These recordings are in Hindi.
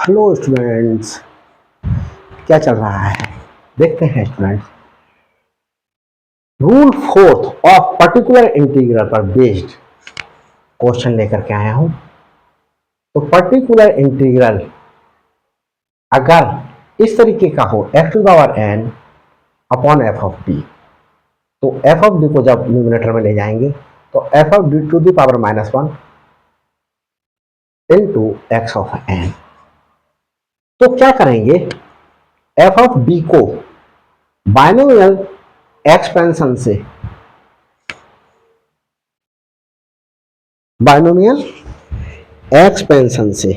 हेलो स्टूडेंट्स, क्या चल रहा है देखते हैं students. Rule fourth of particular integral पर बेस्ड क्वेश्चन लेकर के आया हूं। तो पर्टिकुलर इंटीग्रल अगर इस तरीके का हो x to the power n upon F of D, तो एफ ऑफ डी को जब न्यूमिनेटर में ले जाएंगे तो F of D to the power -1 into X of n। तो क्या करेंगे, एफ ऑफ डी को बाइनोमियल एक्सपेंशन से या बाइनोमियल एक्सपेंशन से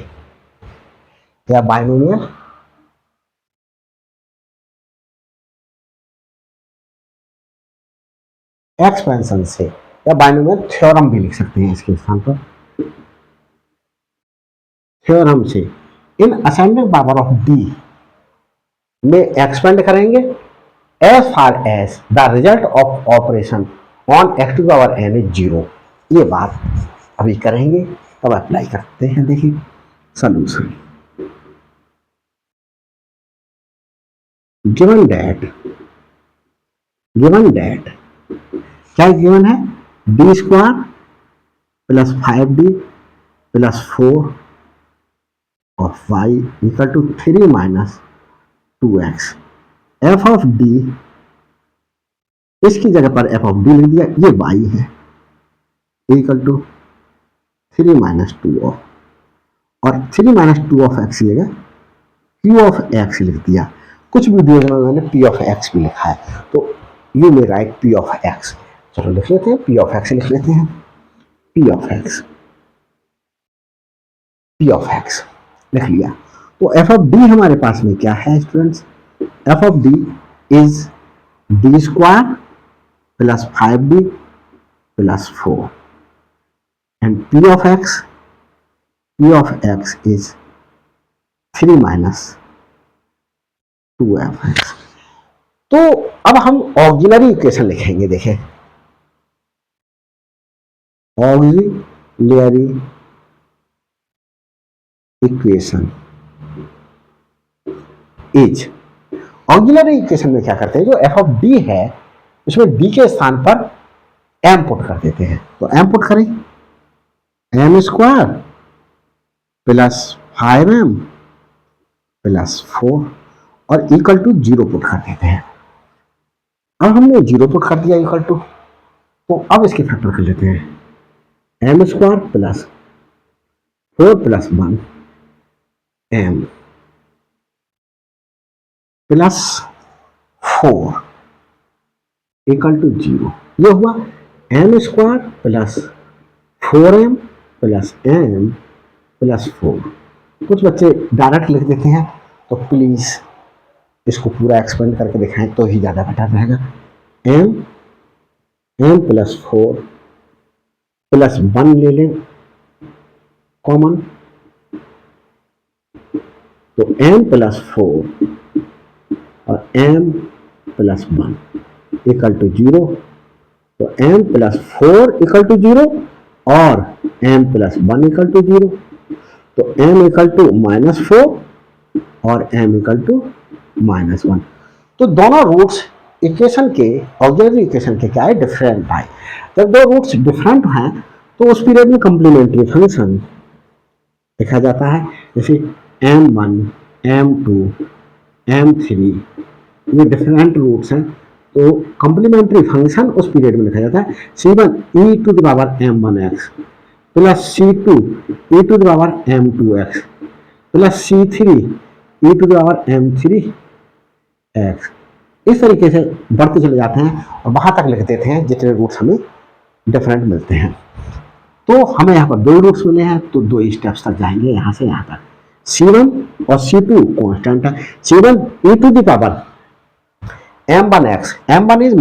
या बाइनोमियल थ्योरम भी लिख सकते हैं इसके स्थान पर, थ्योरम से in ascending power of D में एक्सपेंड करेंगे as far as the result of operation on X to power n is 0। ये बात अभी करेंगे, तब अप्लाई करते हैं। देखिए सॉल्यूशन, गिवन दैट क्या गिवन है, D square plus 5d plus 4 और y equal to 3 minus 2x। F of D, इसकी जगह पर एफ ऑफ डी लिख दिया, ये y है इक्वल टू 3 माइनस 2 और 3 माइनस 2 ऑफ एक्स की जगह p ऑफ x लिख दिया। कुछ वीडियो में मैंने p ऑफ x भी लिखा है, तो you may right p of x। चलो लिख लेते हैं, p ऑफ x लिख लेते हैं, p ऑफ x लिख लिया। तो एफ ऑफ डी हमारे पास में क्या है students, F of D is D square plus 5d plus 4 and p of x is 3 minus 2f। तो अब हम ऑक्सिलरी इक्वेशन लिखेंगे। देखें, auxiliary equation is, auxiliary equation में क्या करते हैं, जो एफ ऑफ डी है उसमें डी के स्थान पर m पुट कर देते हैं। तो m पुट करें, m square plus 5m plus 4 और इक्वल टू 0 पुट कर देते हैं। अब हमने 0 पुट कर दिया इक्वल टू, तो अब इसके फैक्टर कर लेते हैं, m square plus 4 plus 1 m plus 4 equal to 0। ये हुआ m square plus 4m plus m plus 4। कुछ बच्चे डायरेक्ट लिख देते हैं, तो प्लीज इसको पूरा एक्सपेंड करके दिखाएं तो ही ज्यादा बेटर रहेगा। m प्लस 4 प्लस 1 ले लें कॉमन, तो m प्लस 4 और m प्लस 1 इक्वल टू 0। तो m प्लस 4 इक्वल टू 0 और m प्लस 1 इक्वल टू 0। तो m इक्वल टू -4 और m इक्वल टू -1। तो दोनों रूट्स इक्वेशन के, ऑक्सिलरी इक्वेशन के क्या है, डिफरेंट है। जब दो रूट्स डिफरेंट हैं तो उस पीरियड में कंप्लीमेंट्री फंक्शन लिखा जाता है। जैसे m1 m2 m3 ये डिफरेंट रूट्स हैं, तो कंप्लीमेंट्री फंक्शन उस पीरियड में लिखा जाता है c1 e to the power m1x plus c2 e to the power m2x plus c3 e to the power m3x। इस तरीके से बढ़ते चले जाते हैं और वहां तक लिख देते हैं जितने रूट्स हमें डिफरेंट मिलते हैं। तो हमें यहाँ पर 2 रूट्स मिले हैं, तो 2 स्टेप्स तक जाएंगे यहाँ से यहाँ तक। c1 और c2 कांस्टेंट है। c1 e to the power m1x, m1 is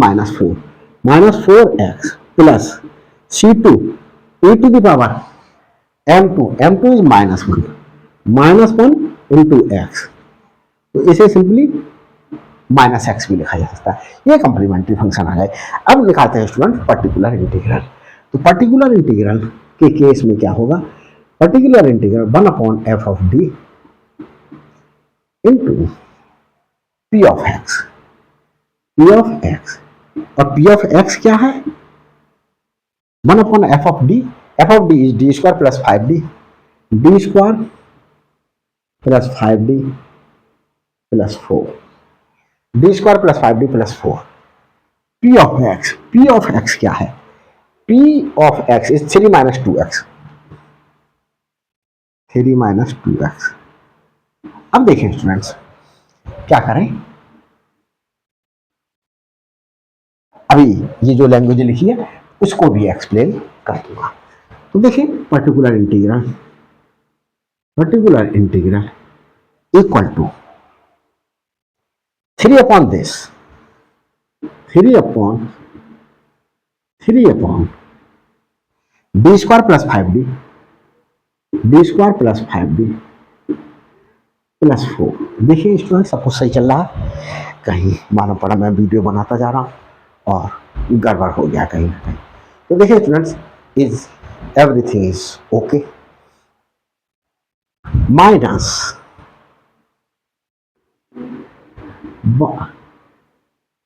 -4x plus c2 e to the power m2 is -1 into x। तो इसे सिंपली -x भी लिखा जा सकता है। ये कंप्लीमेंट्री फंक्शन आ गए। अब निकालते हैं स्टूडेंट पर्टिकुलर इंटीग्रल। तो पर्टिकुलर इंटीग्रल के केस में क्या होगा, particular integral 1 upon F of D into P of x. P of x, और पी ऑफ एक्स क्या है? 1 F of D. F of D is D square plus 5d, D square plus 5d plus 4, D square plus 5d plus 4। P of x, P of x क्या है? P of x is 3 minus 2x, 3 minus 2x। अब देखें स्टूडेंट्स, क्या करें? अभी ये जो लैंग्वेज लिखी है उसको भी एक्सप्लेन कर दूंगा। तो देखिए, particular integral, particular integral equal to 3 upon this, 3 upon D square plus 5d, D square plus 5d plus 4। देखिए स्टूडेंट, सब कुछ सही चल रहा है, कहीं मालूम पड़ा मैं वीडियो बनाता जा रहा हूं और गड़बड़ हो गया कहीं ना कहीं। तो देखिए students, is everything is okay. Minus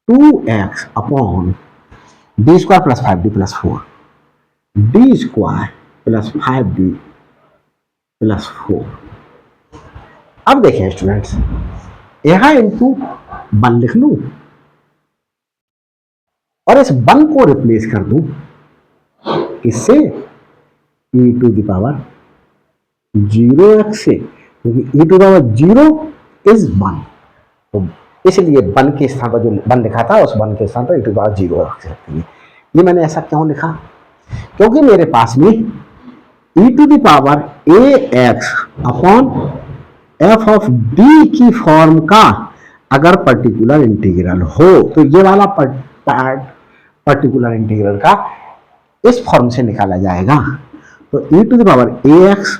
2x upon D square plus 5d plus 4, D square plus 5d plus 4। अब देखें स्टूडेंट्स, यहां इंटू 1 लिख लूं और इस 1 को रिप्लेस कर दूं किससे? e to the power 0x से, क्योंकि e to the power 0 is 1, तो इसलिए 1 के स्थान पर जो 1 लिखा था उस 1 के स्थान पर e टू द पावर 0 रख सकते हैं। ये मैंने ऐसा क्यों लिखा? क्योंकि मेरे पास में e to the power ax upon F of D की फॉर्म का अगर पर्टिकुलर इंटीग्रल हो तो ये वाला पार्ट पर्टिकुलर इंटीग्रल का इस फॉर्म से निकाला जाएगा। तो e to the power ax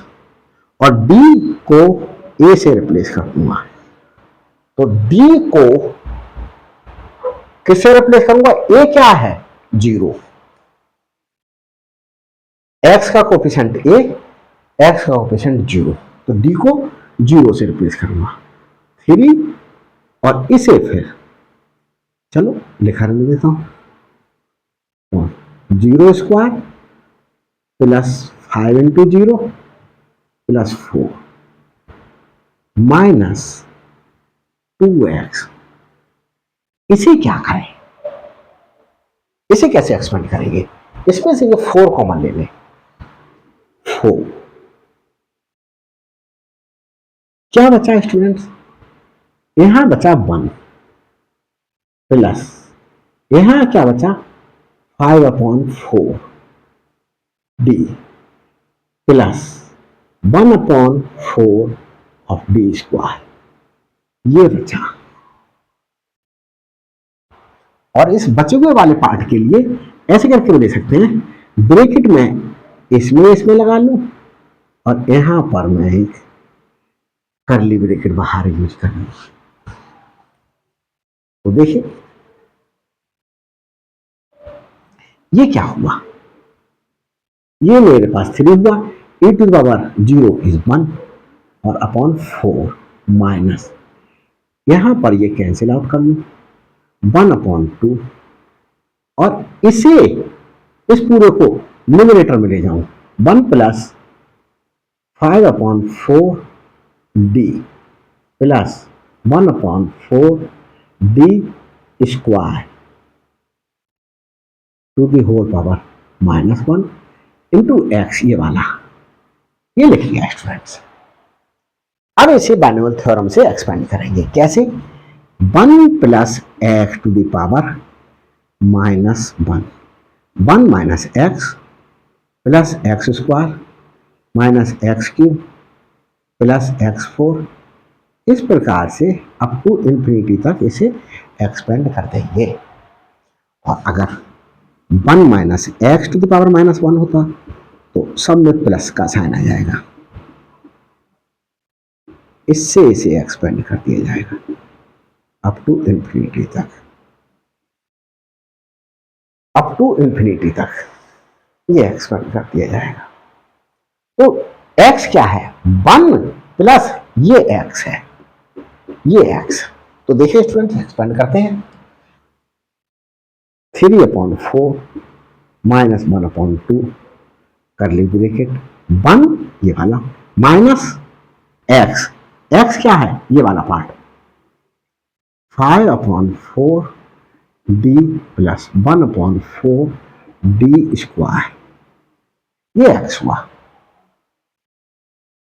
और d को a से रिप्लेस कर दूंगा, तो d को किससे रिप्लेस करूंगा? a क्या है? 0। x का कोफिशिएंट a, x का कोफिशिएंट 0, तो d को 0 से रिप्लेस करूंगा 3, और इसे फिर चलो लिखा रहने देता हूं, 0 square plus 5 into 0 plus 4 minus 2x। इसे क्या करें? इसे कैसे एक्सपेंड करेंगे? इसमें से ये 4 कॉमन ले लें, 4। क्या बचा स्टूडेंट्स? यहां बचा 1 प्लस यहां क्या बचा? 5 upon 4 D plus 1 upon 4 of D square, ये बचा। और इस बचे हुए वाले पार्ट के लिए ऐसे करके ले सकते हैं, ब्रैकेट में इसमें लगा लूं और यहां पर मैं एक करली ब्रैकेट बाहर यूज कर लूं। तो देखिए ये क्या हुआ? ये मेरे पास 3 हुआ, e to the power 0 is 1 और अपॉन 4 माइनस, यहां पर ये कैंसिल आउट कर लूं 1 अपॉन 2, और इसे इस पूरे को न्यूमरेटर में ले जाऊं 1 plus 5 upon 4 D plus 1 upon 4 D square to the whole power minus 1 into X, ये वाला ये लिख लिया स्टूडेंट्स। अब इसे बाइनोमियल थ्योरम से एक्सपेंड करेंगे। कैसे? 1 plus x to the power minus 1, 1 minus x plus x square minus x cube plus x4, इस प्रकार से अप टू इंफिनिटी तक इसे एक्सपेंड कर देंगे। और अगर 1 minus x to the power minus 1 होता तो सब में प्लस का साइन आ जाएगा, इससे इसे एक्सपेंड कर दिया जाएगा अप टू इंफिनिटी तक, अप टू इंफिनिटी तक ये एक्सपेंड कर दिया जाएगा। तो x क्या है? 1 प्लस ये x है, ये x। तो देखिए स्टूडेंट एक्सपेंड करते हैं, 3/4 माइनस 1/2 कर ली ब्रैकेट 1 ये वाला माइनस x, x क्या है ये वाला part 5/4 d plus 1/4 d square, ये x हुआ,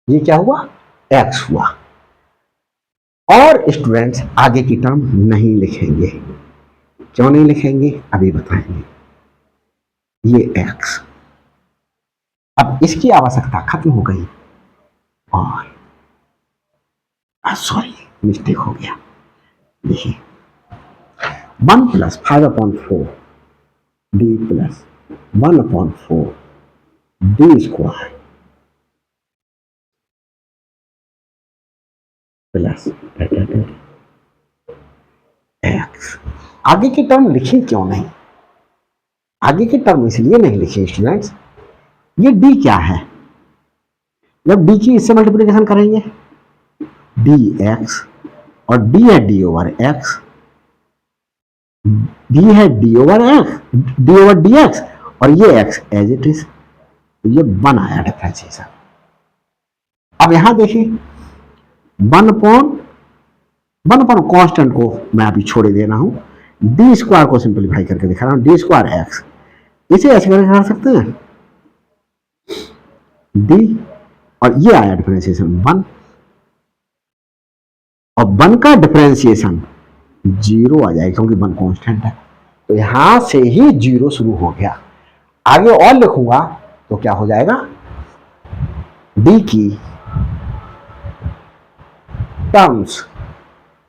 ये क्या हुआ x हुआ। और स्टूडेंट्स आगे की टर्म नहीं लिखेंगे, क्यों नहीं लिखेंगे अभी बताएंगे। ये x, अब इसकी आवश्यकता खत्म हो गई और सॉरी मिस्टेक हो गया, देखिए 1 plus 5/4 d plus 1/4 d square plus x। आगे की टर्म लिखी क्यों नहीं, आगे की टर्म इसलिए नहीं लिखी स्टूडेंट्स, ये d क्या है, जब d की इससे मल्टीप्लिकेशन करेंगे dx और d है d ओवर x, d है d over x, d over dx और ये x एज इट इज, तो ये 1 आया डिफरेंशिएशन। अब यहां देखिए 1/1 कांस्टेंट को मैं अभी छोड़े दे रहा हूं, डी स्क्वायर को सिंपलीफाई करके दिखा रहा हूं, डी स्क्वायर एक्स, इसे ऐसे करके कर सकते हैं डी और ये आया डिफरेंशिएशन 1 और 1 का डिफरेंशिएशन 0 आ जाएगा क्योंकि 1 कांस्टेंट है, तो यहां से ही 0 शुरू हो गया। आगे और लिखूंगा तो क्या हो जाएगा, डी की टर्म्स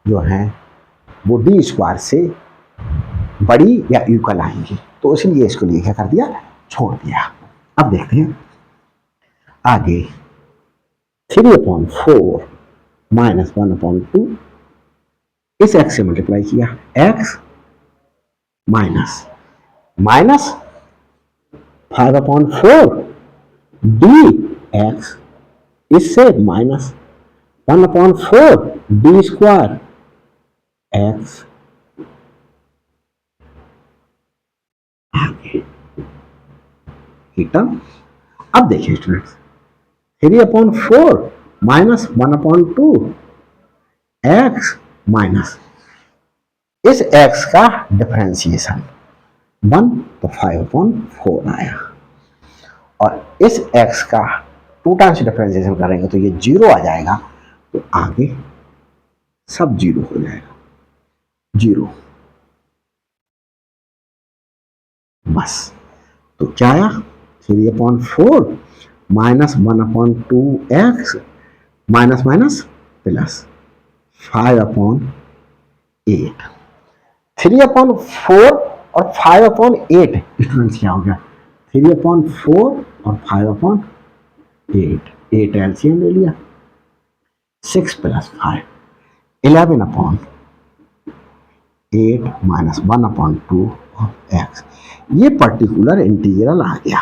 जो है वो डी स्क्वायर से बड़ी या इक्वल आएंगी, तो इसलिए इसको लिए क्या कर दिया छोड़ दिया। अब देखते हैं आगे 3/4 माइनस 1/2 इस x से मल्टीप्लाई किया x माइनस माइनस 5/4 dx इससे माइनस 1/4 d स्क्वायर x आगे टर्म। अब देखिए स्टूडेंट्स 3/4 माइनस 1/2 x माइनस इस x का डिफरेंशिएशन 1 तो 5/4 आया और इस x का 2 टाइम्स डिफरेंशिएशन करेंगे तो ये 0 आ जाएगा, तो आगे सब 0 हो जाएगा, 0 बस। तो क्या आया 3/4 minus 1/2 x minus minus plus 5/8, 3/4 और 5/8 स्टूडेंट्स क्या हो गया 3/4 और 5/8, 8 एलसीएम ले लिया 6 प्लस 5 11/8 माइनस 1/2 x, ये पर्टिकुलर इंटीग्रल आ गया।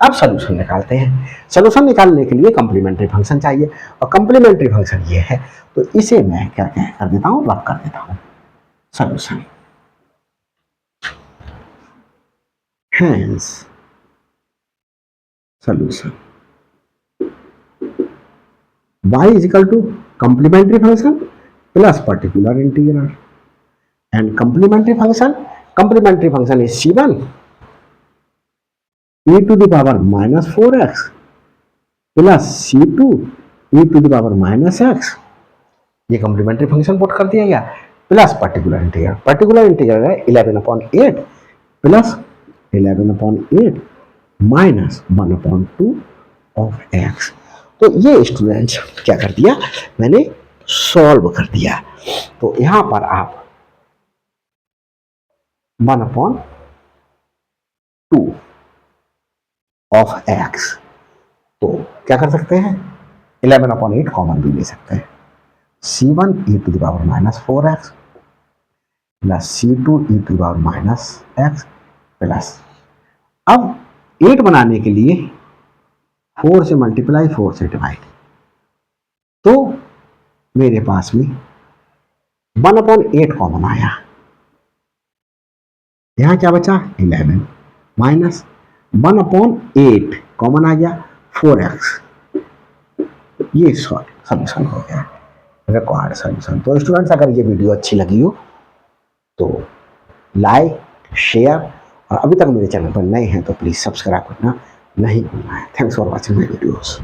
अब सॉल्यूशन निकालते हैं। सॉल्यूशन निकालने के लिए कंप्लीमेंट्री फंक्शन चाहिए और कंप्लीमेंट्री फंक्शन ये है, तो इसे मैं क्या कर देता हूं रब कर देता हूं solution. Hence solution y is equal to complementary function plus particular integral, and complementary function is c1 e to the power minus 4x plus c2 e to the power minus x, ये कॉम्प्लीमेंट्री फंक्शन पुट कर दिया गया प्लस पर्टिकुलर इंटीग्रल है 11/8 प्लस 11/8 माइनस 1/2 ऑफ x। तो ये स्टूडेंट्स क्या कर दिया मैंने सॉल्व कर दिया, तो यहां पर आप 1/2 ऑफ x, तो क्या कर सकते हैं 11/8 कॉमन भी ले सकते हैं, c1 e to the power minus 4x plus c2 e to the power minus x plus, अब 8 बनाने के लिए 4 से मल्टीप्लाई 4 से डिवाइड, तो मेरे पास में 1/8 कॉमन आया, यहां क्या बचा 11 माइनस 1/8 कॉमन आ गया 4x, ये सॉल्यूशन हो गया रिक्वायर्ड सॉल्यूशन। तो स्टूडेंट्स अगर ये वीडियो अच्छी लगी हो तो लाइक शेयर, और अभी तक मेरे चैनल पर नए हैं तो प्लीज़ सब्सक्राइब करना नहीं भूलना है। Thanks for watching my videos.